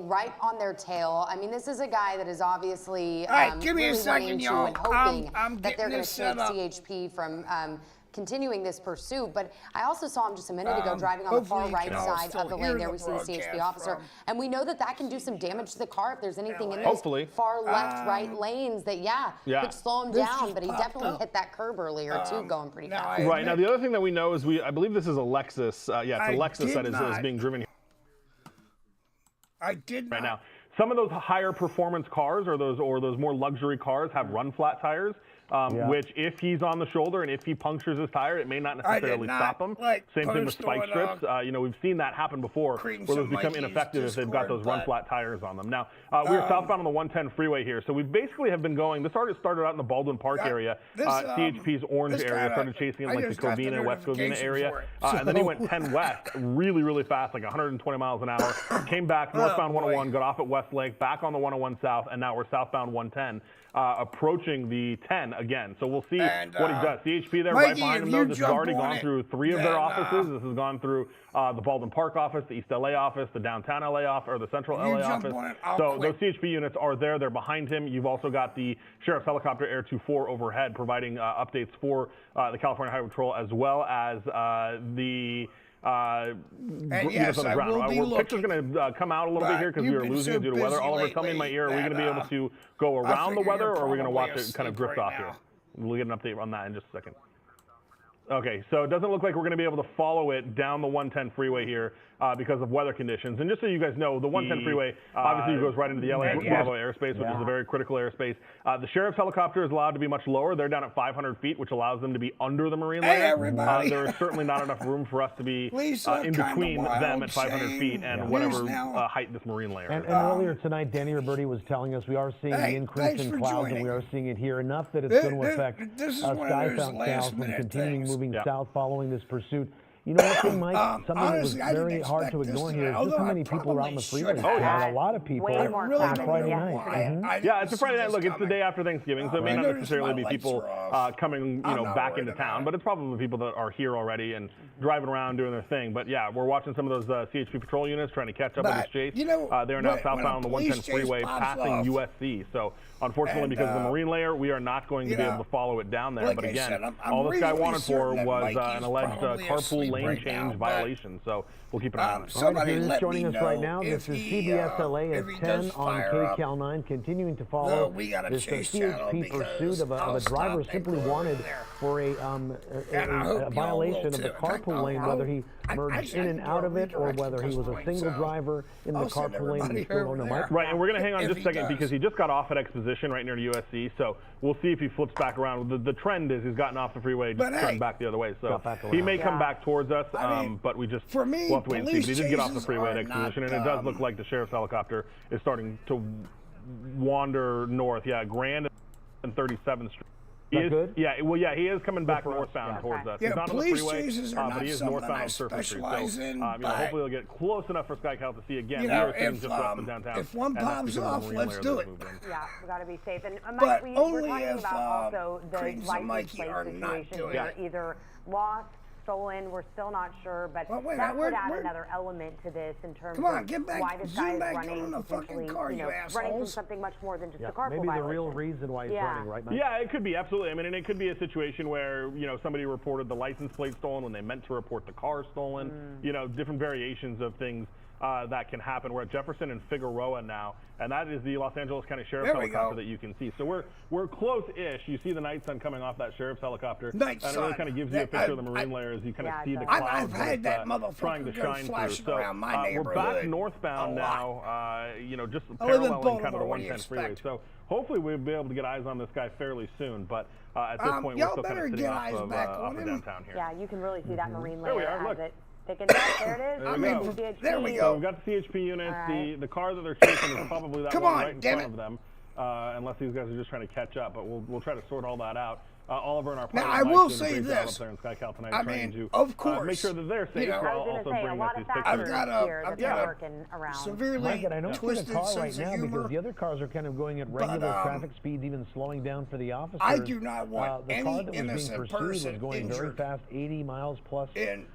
staying right on their tail. I mean, this is a guy that is obviously All right, give me a really second, wanting to y'all. and hoping I'm that they're getting going this to take set up. CHP from continuing this pursuit. But I also saw him just a minute ago driving on the far hopefully you right can all side still of the hear lane there. the We see the CHP broadcast officer. from- And we know that that can do some damage to the car if there's anything in those Hopefully. far left, right lanes that, could slow him This down. just But he popped definitely up. hit that curb earlier, too, going pretty now fast. I Right, now admit- the other thing that we know is I believe this is a Lexus. Yeah, it's a I Lexus did that is not. being driven I did right not. now. Some of those higher performance cars or those more luxury cars have run flat tires, which if he's on the shoulder and if he punctures his tire, it may not I did necessarily not, stop him. like, Same thing with post spike on, strips. We've seen that happen before, where Creams those and become Mikey's ineffective if they've got Discord, those run but- flat tires on them. Now, we are southbound on the 110 freeway here, so we basically have been going. This already started out in the Baldwin Park area. this, CHP's orange this area kinda- started chasing in I like the just got the Covina, West Covina notification area, for it, and then he so- went 10 west really, really fast, like 120 miles an hour. Came back northbound boy. 101, got off at Westlake, back on the 101 south, and now we're southbound 110, approaching the 10 again. So we'll see And, what he does. CHP there right Mikey, behind if him, though. you This has jump already on gone it, through 3 of their then, offices. This has gone through the Baldwin Park office, the East LA office, the downtown LA office, or the Central If you LA jump office. on it, I'll So quit. those CHP units are there. They're behind him. You've also got the Sheriff's Helicopter Air 24 overhead providing updates for the California Highway Patrol, as well as the yes, on the I ground. will be We're picture's looking. going to come out a little bit But here because we you've are been losing so it due to weather. busy Oliver, tell me in my lately ear, are we going to be that, able to go around the figure weather, you're or are we going to watch probably it kind of asleep drift right off here? now. We'll get an update on that in just a second. Okay, so it doesn't look like we're going to be able to follow it down the 110 freeway here because of weather conditions. And just so you guys know, the 110 freeway obviously goes right into the LA Bravo airspace, which is a very critical airspace. The sheriff's helicopter is allowed to be much lower. They're down at 500 feet, which allows them to be under the marine layer. everybody. There is certainly not enough room for us to be Lisa, in kinda between wild, them at 500 Shane. feet and Here's whatever now- height this marine layer And is. earlier tonight, Danny Roberti was telling us we are seeing Hey, the increase thanks in for clouds, joining. and we are seeing it here enough that it's This- going to this- affect this is one of those Skybound last South from minute continuing things. moving Yeah. south following this pursuit. You know one thing, Mike? Something honestly, I that was didn't very hard to expect this ignore tonight, here is just although how I many people are out on the probably freeway. should And have. a lot of people Way I more really on don't Friday know night. why. Mhm. I didn't Yeah, it's a see Friday night. this Look, it's the coming. day after Thanksgiving, so it may I not noticed necessarily my be lights people were off. coming, I'm not back worried into about town, it. but it's probably people that are here already and driving around doing their thing. But yeah, we're watching some of those CHP patrol units trying to catch up with But, this chase. you know, they are now when a southbound on the police 110 chase freeway, pops passing off, USC. So unfortunately, and, because of the marine layer, we are not going to you be know, able to follow it down there. like But I again, said, I'm all this guy reasonably wanted for certain that was Mikey's an alleged probably carpool asleep lane right change now, but, violation. So we'll keep an eye on it. All right, if somebody you're just let joining me us right know now, this if is he, CBS LA if at he 10 does on fire up. KCAL 9, continuing to No, follow we gotta this chase Shadow CHP because pursuit of I'll a driver stop simply that wanted there. for And I hope y'all a violation will of the too. In fact, carpool lane, whether he I merged actually in and can do out a of it or redirect whether he at was this a point, single so driver in the I'll send carpool lane. everybody We still don't over know. there. Mike? Right, and we're going to hang on If just a he second does. because he just got off at Exposition right near USC. So we'll see if he flips back around. The trend is he's gotten off the freeway, But just hey, turned back the other way. So got back he around. may come Yeah. back towards us, I mean, but we just for me, we'll have to wait and see. But he police did get off the chases freeway at are Exposition, not, and it does look like the sheriff's helicopter is starting to wander north. Yeah, Grand and 37th Street. He that is, good? Yeah, well, yeah, he is coming back for us, northbound yeah. towards Okay. us. Yeah, He's not on the police freeway, chases are but he not is something northbound I on Surface Street. specialize So, in, hopefully he'll get close enough for SkyCal to see again. You We know, are sitting if, just west of downtown. if one and that's pops because of the off, marine let's layer do that's it. moved in. Yeah, we got to be safe. And But Mike, we're only talking if, about also the Creeds and license Mikey plate are not situation doing here, it. either lost, stolen. We're still not sure, but Well, wait, that we're- could add we're- another element to this in terms Come on, of get back- why this zoom guy is back running on the fucking potentially, car, you running from assholes. something much more than just Yeah, a carpool maybe the violation. real reason why he's Yeah. running, right, Mike? Yeah, it could be, absolutely. I mean, and it could be a situation where, somebody reported the license plate stolen when they meant to report the car stolen. Different variations of things that can happen. We're at Jefferson and Figueroa now, and that is the Los Angeles County Sheriff's There we helicopter go. that you can see. So we're close-ish. You see the night sun coming off that Sheriff's helicopter. Night and it really sun. kind of gives you a That- picture of the I- marine layer as you kind of Yeah, see it the does. clouds I've had that that motherfucker trying to go shine through. flashing So around my we're back neighborhood northbound a lot. now, just I live in paralleling kind of the Baltimore, what do you 110 freeway. expect? So hopefully we'll be able to get eyes on this guy fairly soon. But at this point, we're y'all still kind better of sitting get off eyes of, back off on of him. downtown here. Yeah, you can really see that marine There we layer are, as look. it thickens up. There it is. There we go. CHP. There we So go. we've got the CHP units. All right. The car that they're chasing is probably that Come one on, right in damn front it. of them, unless these guys are just trying to catch up. But we'll try to sort all that out. Oliver and our Now, partner I Mike will doing a say great job this. up there in SkyCal tonight, I trying mean, to of course, make sure that they're safe. you know, while I was also going to say, a bringing lot us of these factors pictures. I've got a- here that I've they're got a working around. severely Mike, and I know it's in the twisted car sense right of now humor. because the other cars are kind of going at regular traffic speed, even slowing down for the officer. I do not want the any car that was being innocent pursued was person going very injured fast, 80 miles plus in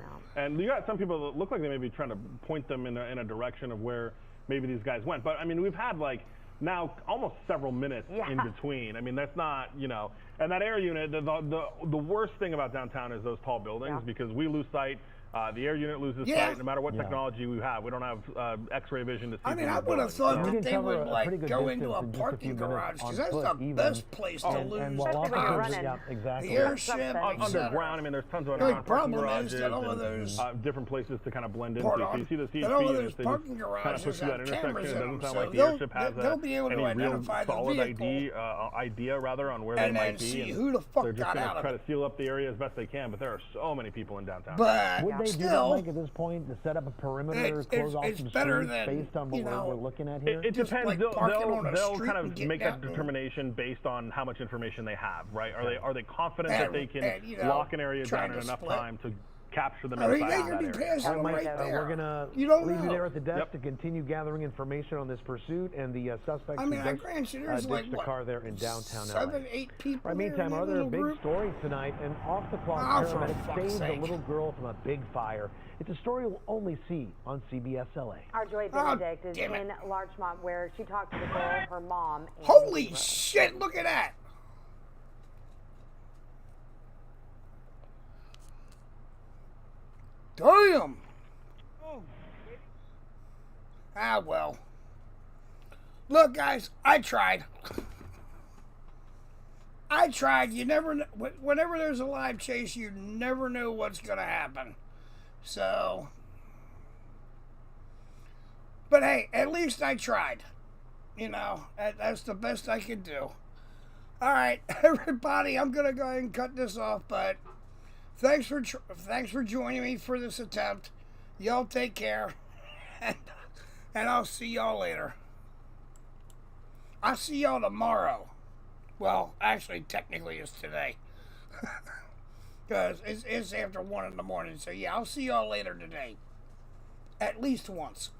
here. And you got some people that look like they may be trying to point them in a direction of where maybe these guys went. But I mean, we've had like now almost several minutes in between. I mean, that's not, you know, And that air unit, the worst thing about downtown is those tall buildings because we lose sight. The air unit loses sight no matter what technology we have. We don't have X-ray vision to see. I mean, I would have thought that they would like go into a parking garage because that's the best place to lose Yeah, exactly. the airship. Underground, I mean, there's tons of The underground parking problem is garages that all of and those different places to kind of blend into. Pardon? So you see the That all CHP of units, those they parking just kind of garages push through that have intersection. cameras It in doesn't them, sound so like the airship has they'll be able to any real identify the solid vehicle idea on where and they then might be. see And who the fuck they're just got going out to of try it. to seal up the area as best they can, but there are so many people in downtown. But Would they do that, still, Mike, at this point, to set up a perimeter, It's- close off it's some better streets than, based on what you know, we're looking at here? It Just depends. like They'll parking on a they'll street kind and of getting make out that and- determination based on how much information they have, right? Are they confident And- that they can and, you know, lock an area trying down in to enough split. time to capture them I mean, inside they of could that be area? passing All them right, right Mike, there. we're going to You don't leave you know. there at the desk Yep. to continue gathering information on this pursuit and the suspects I mean, who I just, grant you, there's like ditched the what, car there in downtown 7, LA. 8 people Right, there meantime, in that other little big group? story tonight, an off-the-clock Oh, for paramedic fuck's saves a sake. little girl from a big fire. It's a story we'll only see on CBS LA. Our Joy Oh, Benedict is damn it. in Larchmont where she talked to the girl, her mom. and Holy Rose. shit, look at that. Damn. Ah, well. Look, guys, I tried. I tried. You never know. Whenever there's a live chase, you never know what's going to happen. So. But hey, at least I tried. You know, that's the best I could do. All right, everybody, I'm going to go ahead and cut this off, but thanks for joining me for this attempt. Y'all take care, and I'll see y'all later. I'll see y'all tomorrow. Well, actually, technically, it's today. Because it's after 1 in the morning. So, yeah, I'll see y'all later today. At least once.